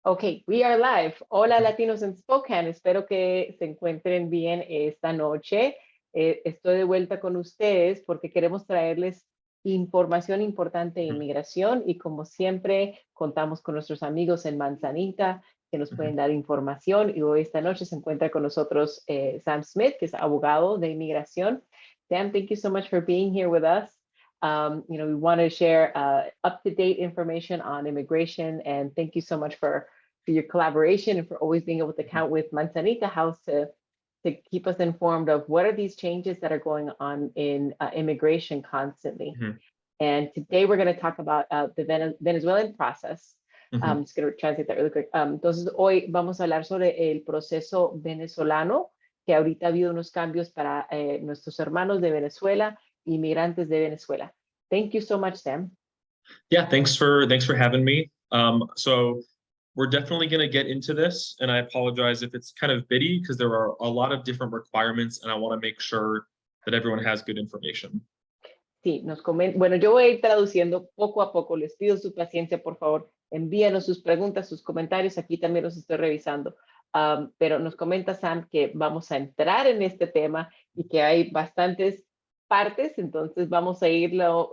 Okay, we are live. Hola Latinos en Spokane, espero que se encuentren bien esta noche. Estoy de vuelta con ustedes porque queremos traerles información importante de inmigración y como siempre contamos con nuestros amigos en Manzanita que nos pueden dar información y hoy esta noche se encuentra con nosotros Sam Smith, que es abogado de inmigración. Sam, thank you so much for being here with us. We want to share up-to-date information on immigration, and thank you so much for your collaboration and for always being able to count with Manzanita House to keep us informed of what are these changes that are going on in immigration constantly. And today we're going to talk about the Venezuelan process. I'm just going to translate that really quick. Entonces, hoy vamos a hablar sobre el proceso venezolano, que ahorita ha habido unos cambios para nuestros hermanos de Venezuela, inmigrantes de Venezuela. Thank you so much, Sam. Yeah, thanks for having me. So we're definitely going to get into this, and I apologize if it's kind of bitty because there are a lot of different requirements, and I want to make sure that everyone has good information. Sí, bueno, yo voy a ir traduciendo poco a poco. Les pido su paciencia, por favor. Envíanos sus preguntas, sus comentarios. Aquí también los estoy revisando. Pero nos comenta Sam que vamos a entrar en este tema y que hay bastantes partes, entonces vamos a irlo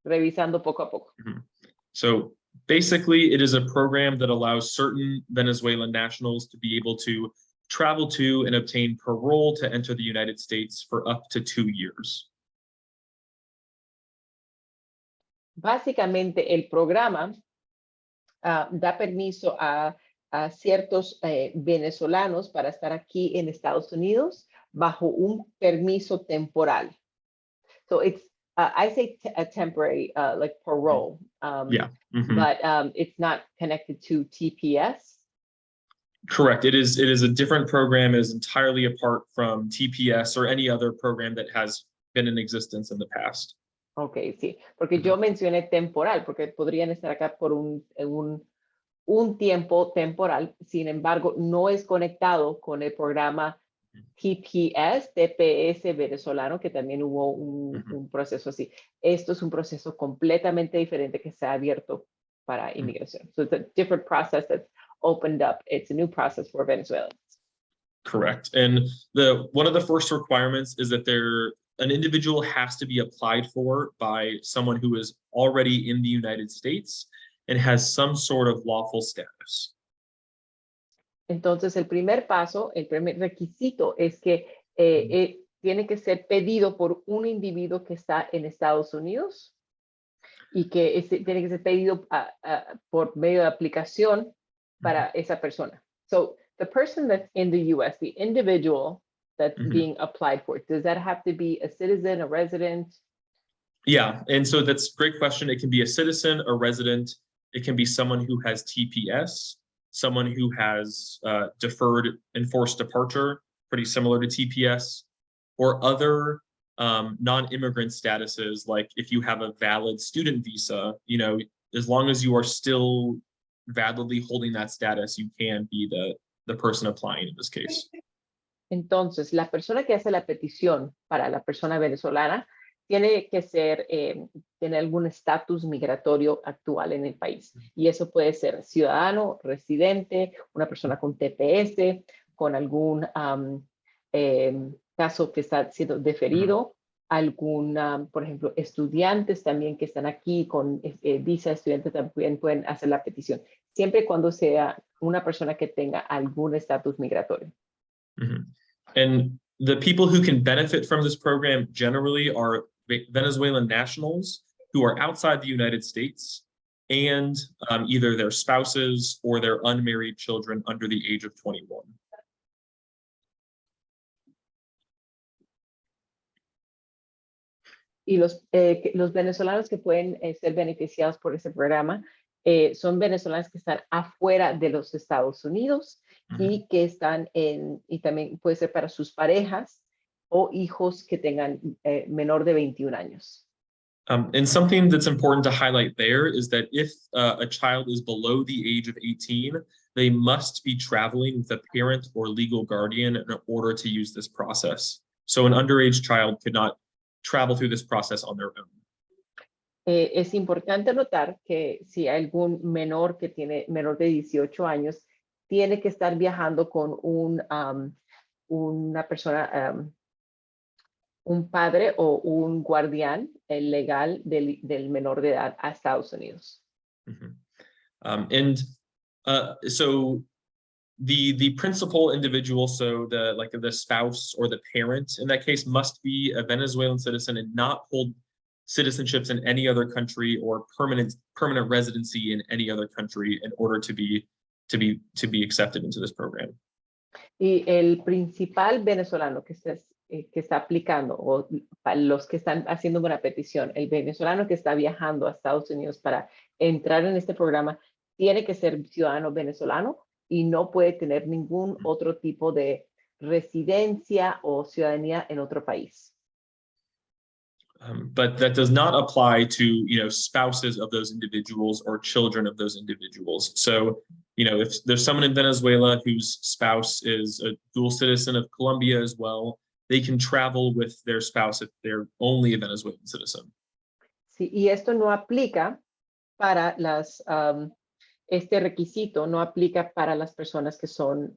revisando poco a poco. So basically, it is a program that allows certain Venezuelan nationals to be able to travel to and obtain parole to enter the United States for up to 2 years. Básicamente, el programa da permiso a ciertos venezolanos para estar aquí en Estados Unidos bajo un permiso temporal. So it's, I say a temporary, like parole. But it's not connected to TPS. Correct. It is a different program. It is entirely apart from TPS or any other program that has been in existence in the past. Okay, sí, porque yo mencioné temporal, porque podrían estar acá por un tiempo temporal, sin embargo, no es conectado con el programa TPS venezolano, que también hubo un proceso así. Esto es un proceso completamente diferente que se ha abierto para inmigración. So it's a different process that's opened up. It's a new process for Venezuelans. Correct. And one of the first requirements is that an individual has to be applied for by someone who is already in the United States and has some sort of lawful status. Entonces, el primer paso, el primer requisito es que tiene que ser pedido por un individuo que está en Estados Unidos y que tiene que ser pedido por medio de aplicación para esa persona. So, the person that's in the U.S., the individual that's being applied for, does that have to be a citizen, a resident? Yeah, and so that's a great question. It can be a citizen, a resident. It can be someone who has TPS, someone who has deferred enforced departure, pretty similar to TPS, or other non-immigrant statuses, like if you have a valid student visa, as long as you are still validly holding that status, you can be the person applying in this case. Entonces, la persona que hace la petición para la persona venezolana tiene que tener algún estatus migratorio actual en el país. Y eso puede ser ciudadano, residente, una persona con TPS, con algún caso que está siendo deferido, por ejemplo, estudiantes también que están aquí con visa estudiante también pueden hacer la petición, siempre y cuando sea una persona que tenga algún estatus migratorio. And the people who can benefit from this program generally are Venezuelan nationals who are outside the United States and either their spouses or their unmarried children under the age of 21. Y los venezolanos que pueden ser beneficiados por ese programa son venezolanos que están afuera de los Estados Unidos y que están y también puede ser para sus parejas o hijos que tengan menor de 21 años. And something that's important to highlight there is that if a child is below the age of 18, they must be traveling with a parent or legal guardian in order to use this process. So an underage child could not travel through this process on their own. Es importante notar que si hay algún menor que tiene menor de 18 años, tiene que estar viajando con una persona, un padre o un guardián legal del menor de edad a Estados Unidos. So the principal individual, so the spouse or the parent in that case, must be a Venezuelan citizen and not hold citizenships in any other country or permanent residency in any other country in order to be accepted into this program. Y el principal venezolano que está aplicando, o para los que están haciendo una petición, el venezolano que está viajando a Estados Unidos para entrar en este programa, tiene que ser ciudadano venezolano y no puede tener ningún otro tipo de residencia o ciudadanía en otro país. But that does not apply to, spouses of those individuals or children of those individuals. So, if there's someone in Venezuela whose spouse is a dual citizen of Colombia as well, they can travel with their spouse if they're only a Venezuelan citizen. Sí, y esto no aplica para este requisito no aplica para las personas que son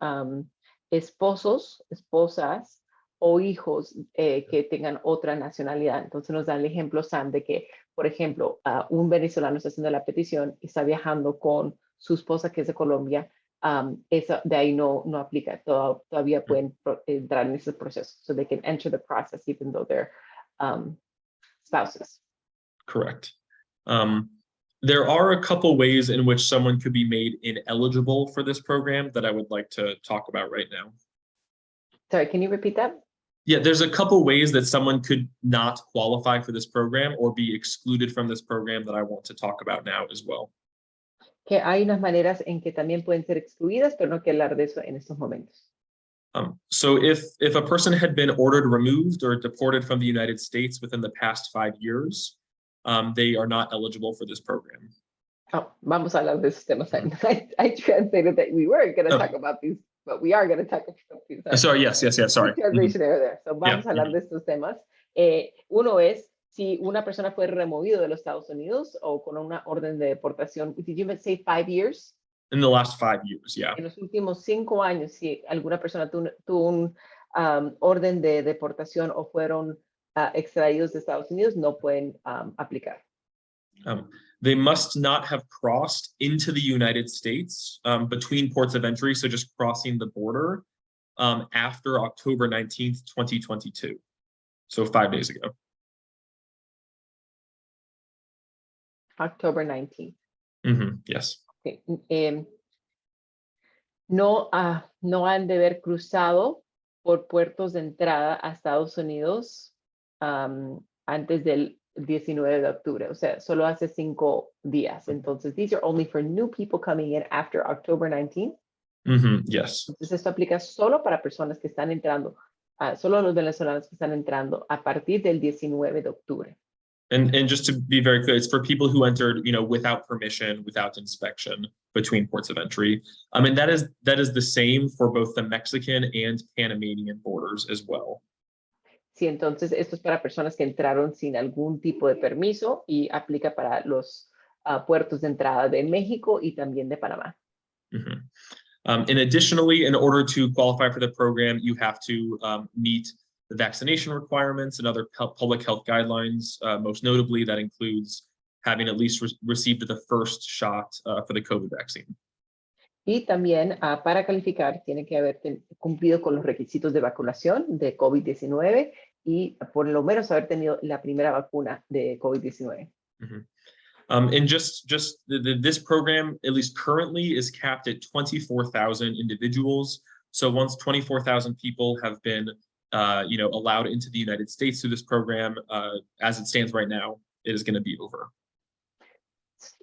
esposos, esposas o hijos que tengan otra nacionalidad. Entonces nos da el ejemplo, Sam, de que, por ejemplo, un venezolano está haciendo la petición y está viajando con su esposa que es de Colombia. Eso de ahí no aplica. Todavía pueden entrar en ese proceso. So they can enter the process even though they're spouses. Correct. There are a couple ways in which someone could be made ineligible for this program that I would like to talk about right now. Sorry, can you repeat that? Yeah, there's a couple ways that someone could not qualify for this program or be excluded from this program that I want to talk about now as well. Que hay unas maneras en que también pueden ser excluidas, pero no quiero hablar de eso en estos momentos. So if a person had been ordered removed or deported from the United States within the past 5 years, they are not eligible for this program. Oh, vamos a hablar de esos temas. I translated that we weren't going to talk about these, but we are going to talk about these. Sorry, yes, sorry. Translation error there. So vamos a hablar de estos temas. Uno es si una persona fue removido de los Estados Unidos o con una orden de deportación. Did you say 5 years? In the last 5 years, yeah. En los últimos 5 años, si alguna persona tuvo un orden de deportación o fueron extraídos de Estados Unidos, no pueden aplicar. They must not have crossed into the United States between ports of entry, so just crossing the border after October 19th, 2022. So 5 days ago. October 19th. Yes. Okay. No han de haber cruzado por puertos de entrada a Estados Unidos antes del 19 de octubre, o sea, solo hace 5 días. Entonces, these are only for new people coming in after October 19th. Yes. Entonces, esto aplica solo para personas que están entrando, solo los venezolanos que están entrando a partir del 19 de octubre. And just to be very clear, it's for people who entered, without permission, without inspection between ports of entry. And that is the same for both the Mexican and Panamanian borders as well. Sí, entonces esto es para personas que entraron sin algún tipo de permiso y aplica para los puertos de entrada de México y también de Panamá. And additionally, in order to qualify for the program, you have to meet the vaccination requirements and other public health guidelines. Most notably, that includes having at least received the first shot for the COVID vaccine. Y también para calificar tiene que haber cumplido con los requisitos de vacunación de COVID-19 y por lo menos haber tenido la primera vacuna de COVID-19. And just this program, at least currently, is capped at 24,000 individuals. So once 24,000 people have been allowed into the United States through this program, as it stands right now, it is going to be over.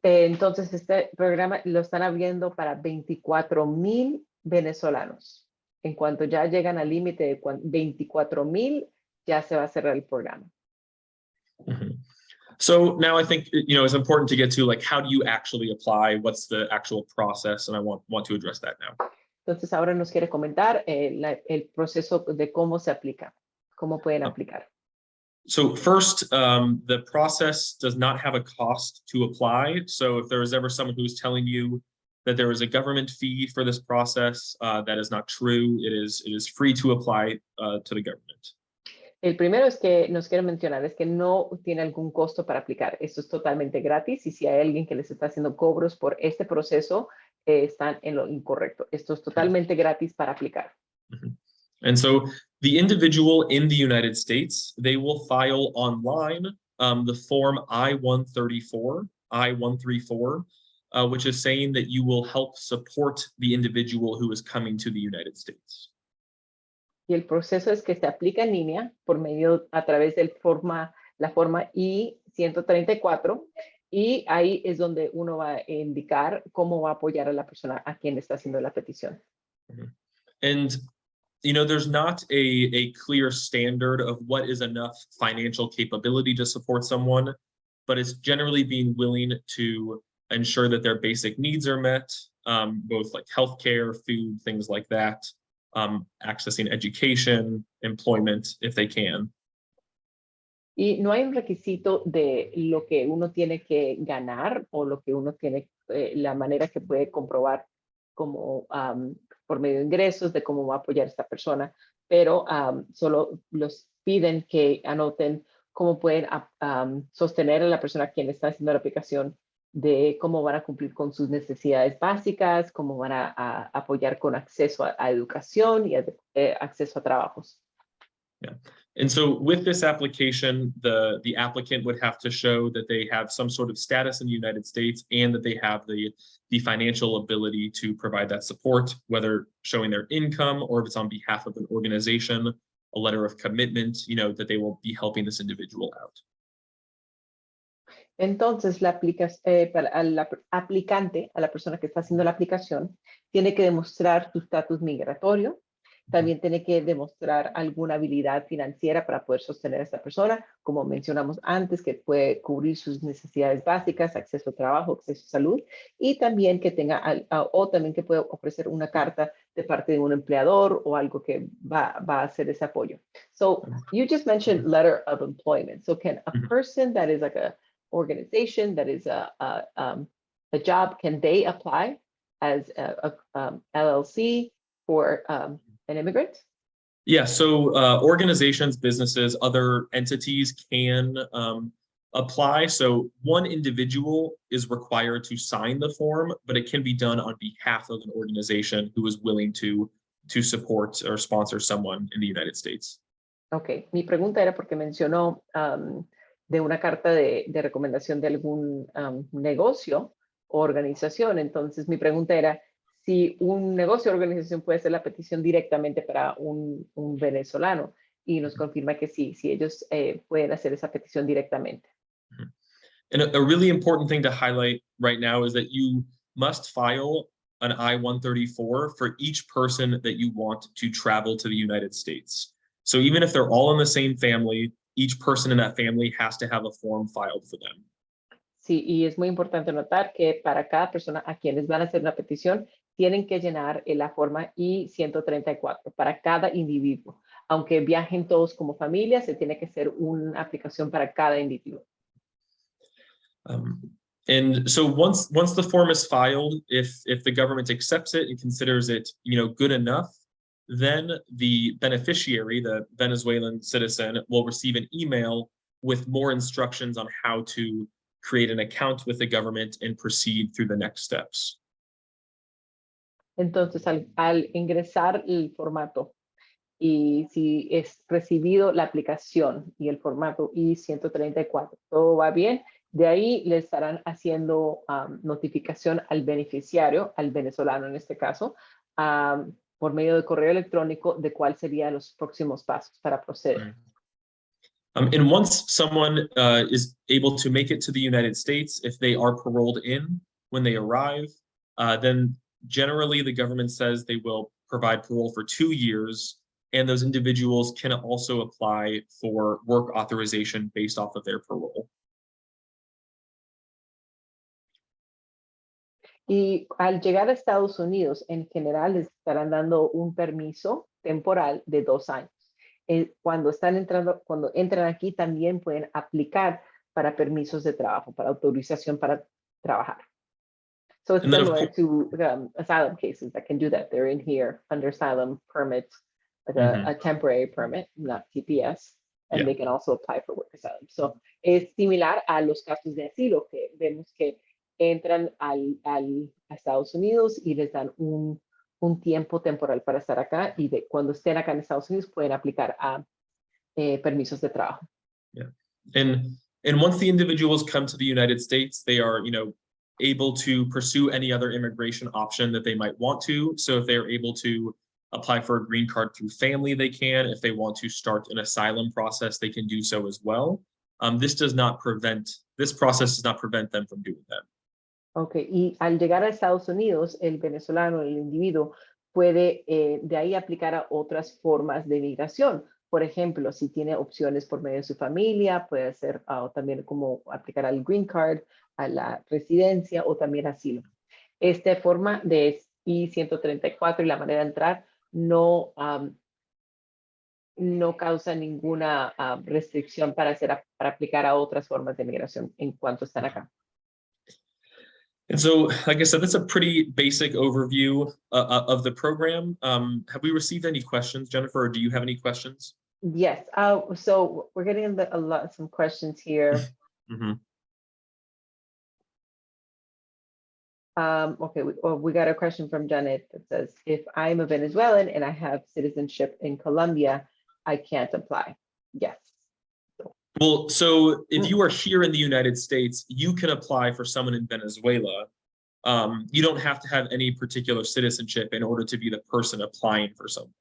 Entonces, este programa lo están abriendo para 24,000 venezolanos. En cuanto ya llegan al límite de 24,000, ya se va a cerrar el programa. So now I think, it's important to get to how do you actually apply? What's the actual process? And I want to address that now. Entonces, ahora nos quiere comentar el proceso de cómo se aplica, cómo pueden aplicar. So first, the process does not have a cost to apply. So if there is ever someone who's telling you that there is a government fee for this process, that is not true. It is free to apply to the government. El primero es que nos quiero mencionar, es que no tiene algún costo para aplicar. Esto es totalmente gratis y si hay alguien que les está haciendo cobros por este proceso, están en lo incorrecto. Esto es totalmente gratis para aplicar. And so the individual in the United States, they will file online the form I-134, which is saying that you will help support the individual who is coming to the United States. Y el proceso es que se aplica en línea por medio, a través del la forma I-134, y ahí es donde uno va a indicar cómo va a apoyar a la persona a quien está haciendo la petición. And you know, there's not a clear standard of what is enough financial capability to support someone, but it's generally being willing to ensure that their basic needs are met, both like healthcare, food, things like that, accessing education, employment, if they can. Y no hay un requisito de lo que uno tiene que ganar o lo que uno tiene, la manera que puede comprobar como por medio de ingresos, de cómo va a apoyar a esta persona, pero solo los piden que anoten cómo pueden sostener a la persona a quien está haciendo la aplicación, de cómo van a cumplir con sus necesidades básicas, cómo van a apoyar con acceso a educación y acceso a trabajos. Yeah. And so with this application, the applicant would have to show that they have some sort of status in the United States and that they have the financial ability to provide that support, whether showing their income or if it's on behalf of an organization, a letter of commitment, you know, that they will be helping this individual out. Entonces, para el aplicante, a la persona que está haciendo la aplicación, tiene que demostrar su estatus migratorio. También tiene que demostrar alguna habilidad financiera para poder sostener a esta persona, como mencionamos antes, que puede cubrir sus necesidades básicas, acceso a trabajo, acceso a salud, y también que tenga, o también que pueda ofrecer una carta de parte de un empleador o algo que va a hacer ese apoyo. So, you just mentioned letter of employment. So, can a person that is like a organization, that is a job, can they apply as a LLC for an immigrant? Yeah, so organizations, businesses, other entities can apply. So one individual is required to sign the form, but it can be done on behalf of an organization who is willing to support or sponsor someone in the United States. Ok, mi pregunta era porque mencionó de una carta de recomendación de algún negocio o organización. Entonces, mi pregunta era si un negocio o organización puede hacer la petición directamente para un venezolano, y nos confirma que sí, si ellos pueden hacer esa petición directamente. And a really important thing to highlight right now is that you must file an I-134 for each person that you want to travel to the United States. So even if they're all in the same family, each person in that family has to have a form filed for them. Sí, y es muy importante notar que para cada persona a quienes van a hacer una petición, tienen que llenar la forma I-134 para cada individuo. Aunque viajen todos como familia, se tiene que hacer una aplicación para cada individuo. And so once the form is filed, if the government accepts it and considers it, you know, good enough, then the beneficiary, the Venezuelan citizen, will receive an email with more instructions on how to create an account with the government and proceed through the next steps. Entonces, al ingresar el formato y si es recibido la aplicación y el formato I-134, todo va bien, de ahí le estarán haciendo notificación al beneficiario, al venezolano en este caso, por medio de correo electrónico de cuáles serían los próximos pasos para proceder. And once someone is able to make it to the United States, if they are paroled in when they arrive, then generally the government says they will provide parole for 2 years, and those individuals can also apply for work authorization based off of their parole. Y al llegar a Estados Unidos, en general les estarán dando un permiso temporal de 2 años. cuando entran aquí también pueden aplicar para permisos de trabajo, para autorización para trabajar. So it's And then, of similar course, to asylum cases that can do that. They're in here under asylum permit, like a temporary permit, not TPS, and Yeah. they can also apply for work asylum. So es similar a los casos de asilo que vemos que entran a Estados Unidos y les dan un tiempo temporal para estar acá y cuando estén acá en Estados Unidos pueden aplicar a permisos de trabajo. Yeah. And once the individuals come to the United States, they are, able to pursue any other immigration option that they might want to. So if they're able to apply for a green card through family, they can. If they want to start an asylum process, they can do so as well. This process does not prevent them from doing that. Okay, y al llegar a Estados Unidos, el venezolano, el individuo, puede de ahí aplicar a otras formas de migración. Por ejemplo, si tiene opciones por medio de su familia, puede hacer también como aplicar al green card, a la residencia o también asilo. Esta forma de I-134 y la manera de entrar no causa ninguna restricción para aplicar a otras formas de migración en cuanto están acá. And so, like I said, that's a pretty basic overview of the program. Have we received any questions, Jennifer, or do you have any questions? Yes, so we're getting some questions here. Okay, we got a question from Janet that says, if I'm a Venezuelan and I have citizenship in Colombia, I can't apply. Yes. Well, so if you are here in the United States, you can apply for someone in Venezuela. You don't have to have any particular citizenship in order to be the person applying for something.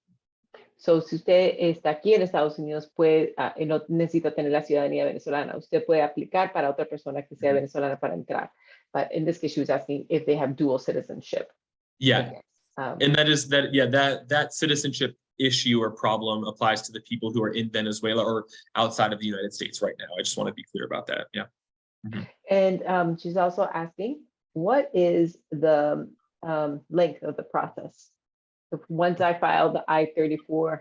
So si usted está aquí en Estados Unidos, no necesita tener la ciudadanía venezolana. Usted puede aplicar para otra persona que sea venezolana para entrar. But in this case, she was asking if they have dual citizenship. Yeah, and that citizenship issue or problem applies to the people who are in Venezuela or outside of the United States right now. I just want to be clear about that. Yeah. And she's also asking, what is the length of the process? Once I filed the I-34,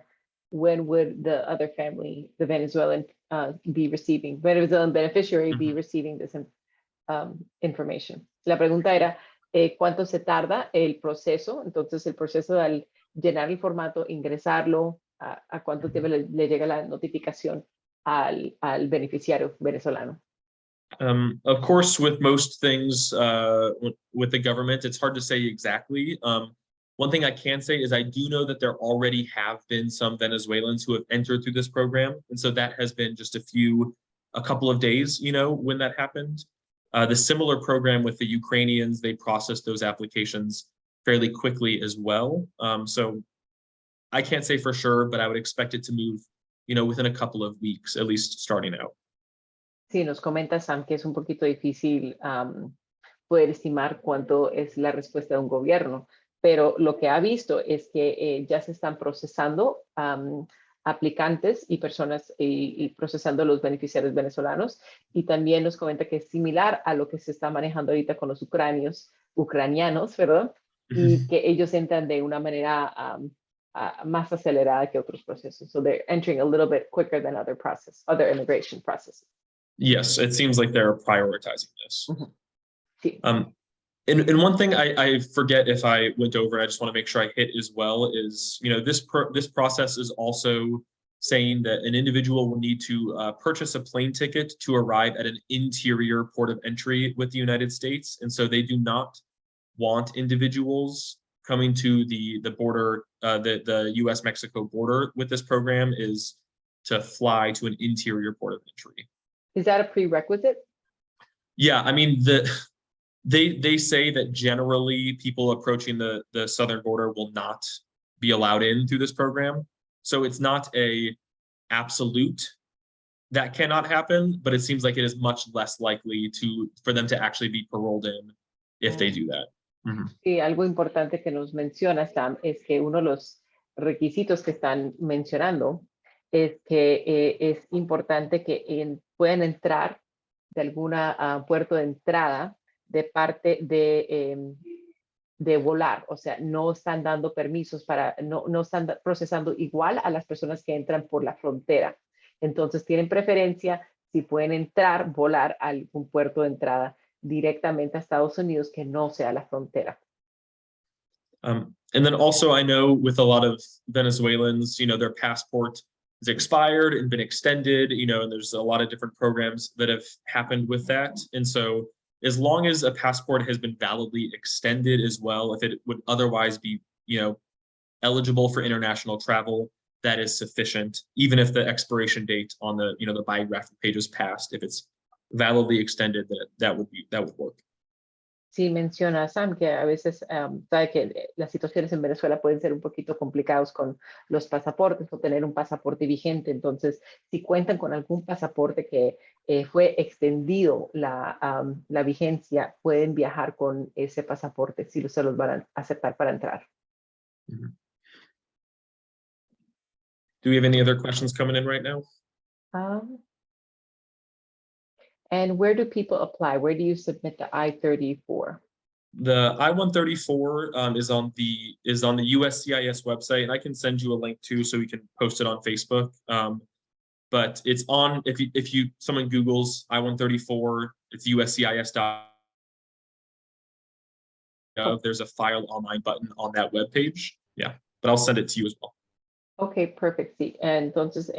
when would the other family, the Venezuelan Venezuelan beneficiary be receiving this information? La pregunta era, ¿cuánto se tarda el proceso? Entonces, el proceso al llenar el formato, ingresarlo, ¿a cuánto tiempo le llega la notificación al beneficiario venezolano? Of course, with most things with the government, it's hard to say exactly. One thing I can say is I do know that there already have been some Venezuelans who have entered through this program. And so that has been just a couple of days, when that happened. The similar program with the Ukrainians, they processed those applications fairly quickly as well. So I can't say for sure, but I would expect it to move, within a couple of weeks, at least starting out. Sí, nos comenta Sam que es un poquito difícil poder estimar cuánto es la respuesta de un gobierno, pero lo que ha visto es que ya se están procesando aplicantes y personas y procesando los beneficiarios venezolanos, y también nos comenta que es similar a lo que se está manejando ahorita con los ucranianos, perdón, y que ellos entran de una manera más acelerada que otros procesos. So they're entering a little bit quicker than other immigration processes. Yes, it seems like they're prioritizing this. Sí. And one thing I forget if I went over, I just want to make sure I hit as well, is, this process is also saying that an individual will need to purchase a plane ticket to arrive at an interior port of entry with the United States. And so they do not want individuals coming to the border, the US-Mexico border with this program is to fly to an interior port of entry. Is that a prerequisite? Yeah, I mean, they say that generally people approaching the southern border will not be allowed in through this program. So it's not a absolute that cannot happen, but it seems like it is much less likely for them to actually be paroled in if they do that. Sí, algo importante que nos menciona Sam es que uno de los requisitos que están mencionando es que es importante que puedan entrar de alguna puerto de entrada de parte de de volar, o sea, no están dando permisos no están procesando igual a las personas que entran por la frontera. Entonces tienen preferencia si pueden entrar, volar a algún puerto de entrada directamente a Estados Unidos que no sea la frontera. And then also I know with a lot of Venezuelans, their passport is expired and been extended, and there's a lot of different programs that have happened with that. And so as long as a passport has been validly extended as well, if it would otherwise be, eligible for international travel, that is sufficient, even if the expiration date on the biographical page is passed. If it's validly extended, that would work. Sí, menciona Sam que a veces sabe que las situaciones en Venezuela pueden ser un poquito complicados con los pasaportes o tener un pasaporte vigente. Entonces, si cuentan con algún pasaporte que fue extendido la vigencia, pueden viajar con ese pasaporte si se los van a aceptar para entrar. Mm-hmm. Do we have any other questions coming in right now? And where do people apply? Where do you submit the I-34? The I-134 is on the USCIS website, and I can send you a link too, so we can post it on Facebook. But it's on if someone Googles I-134, it's USCIS. There's a file online button on that webpage. Yeah, but I'll send it to you as well. Okay, perfect. Sí. Entonces,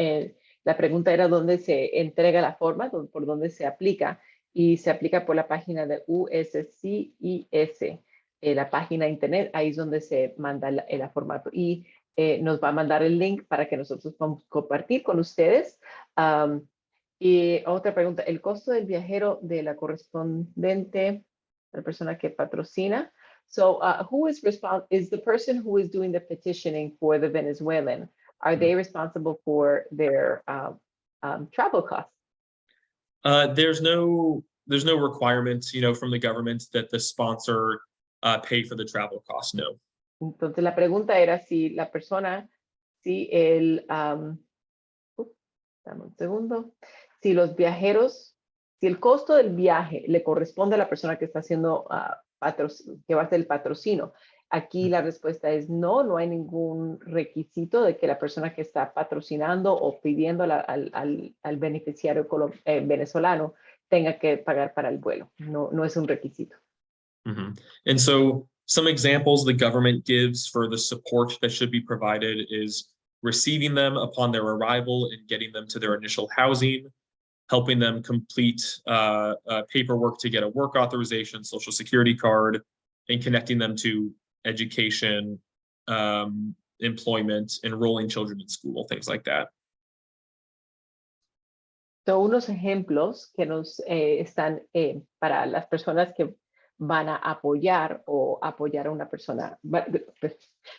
la pregunta era dónde se entrega la forma, por dónde se aplica, y se aplica por la página de USCIS, la página de internet, ahí es donde se manda el formato. Y nos va a mandar el link para que nosotros podamos compartir con ustedes. Y otra pregunta, el costo del viajero de la correspondente, la persona que patrocina. So who is responsible? Is the person who is doing the petitioning for the Venezuelan, are they responsible for their travel costs? There's no requirement, from the government that the sponsor pay for the travel costs. No. Entonces la pregunta era si la persona, si dame un segundo, si los viajeros, si el costo del viaje le corresponde a la persona que está haciendo que va a ser el patrocinio. Aquí la respuesta es no, no hay ningún requisito de que la persona que está patrocinando o pidiendo al beneficiario venezolano tenga que pagar para el vuelo. No es un requisito. Mm-hmm. And so some examples the government gives for the support that should be provided is receiving them upon their arrival and getting them to their initial housing, helping them complete paperwork to get a work authorization, social security card, and connecting them to education, employment, enrolling children in school, things like that. Son unos ejemplos que nos están para las personas que van a apoyar o apoyar a una persona.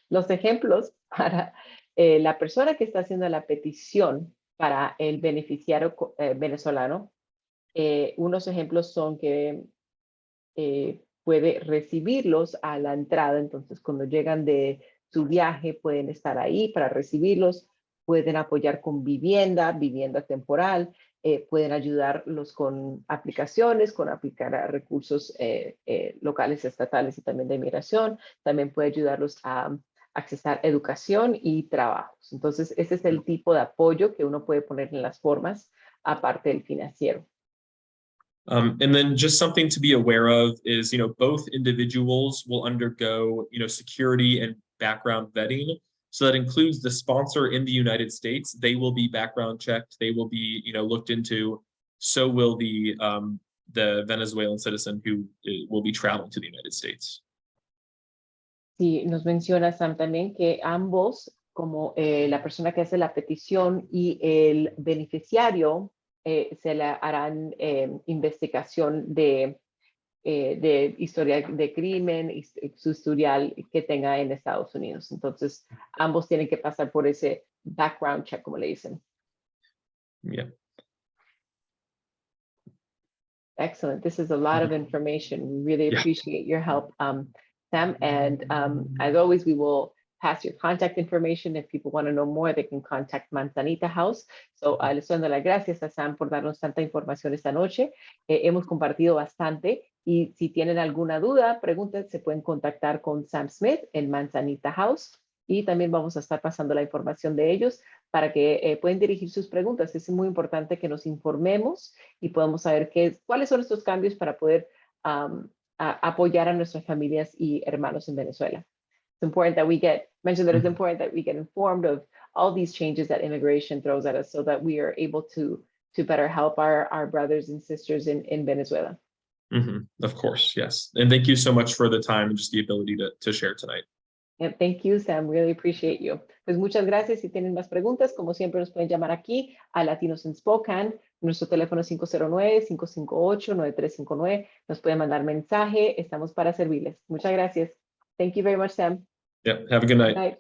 Los ejemplos para la persona que está haciendo la petición para el beneficiario venezolano, unos ejemplos son que puede recibirlos a la entrada, entonces cuando llegan de su viaje pueden estar ahí para recibirlos, pueden apoyar con vivienda temporal, pueden ayudarlos con aplicaciones, con aplicar a recursos locales, estatales y también de inmigración, también puede ayudarlos a accesar educación y trabajos. Entonces, ese es el tipo de apoyo que uno puede poner en las formas, aparte del financiero. And then just something to be aware of is, both individuals will undergo, security and background vetting. So that includes the sponsor in the United States. They will be background checked. They will be, looked into. So will the Venezuelan citizen who will be traveling to the United States. Sí, nos menciona Sam también que ambos, como la persona que hace la petición y el beneficiario, se le harán investigación de historial de crimen, su historial que tenga en Estados Unidos. Entonces, ambos tienen que pasar por ese background check, como le dicen. Yeah. Excellent. This is a lot of information. We really appreciate your help, Sam. And as always, we will pass your contact information. If people want to know more, they can contact Manzanita House. So le estoy dando las gracias a Sam por darnos tanta información esta noche. Hemos compartido bastante y si tienen alguna duda, preguntas, se pueden contactar con Sam Smith en Manzanita House y también vamos a estar pasando la información de ellos para que puedan dirigir sus preguntas. Es muy importante que nos informemos y podamos saber cuáles son estos cambios para poder apoyar a nuestras familias y hermanos en Venezuela. It's important that we mentioned that it's important that we get informed of all these changes that immigration throws at us so that we are able to better help our brothers and sisters in Venezuela. Of course, yes. And thank you so much for the time and just the ability to share tonight. Yeah, thank you, Sam. Really appreciate you. Pues muchas gracias. Si tienen más preguntas, como siempre, nos pueden llamar aquí a Latinos in Spokane. Nuestro teléfono es 509-558-9359. Nos pueden mandar mensaje. Estamos para servirles. Muchas gracias. Thank you very much, Sam. Yeah, have a good night. Good night.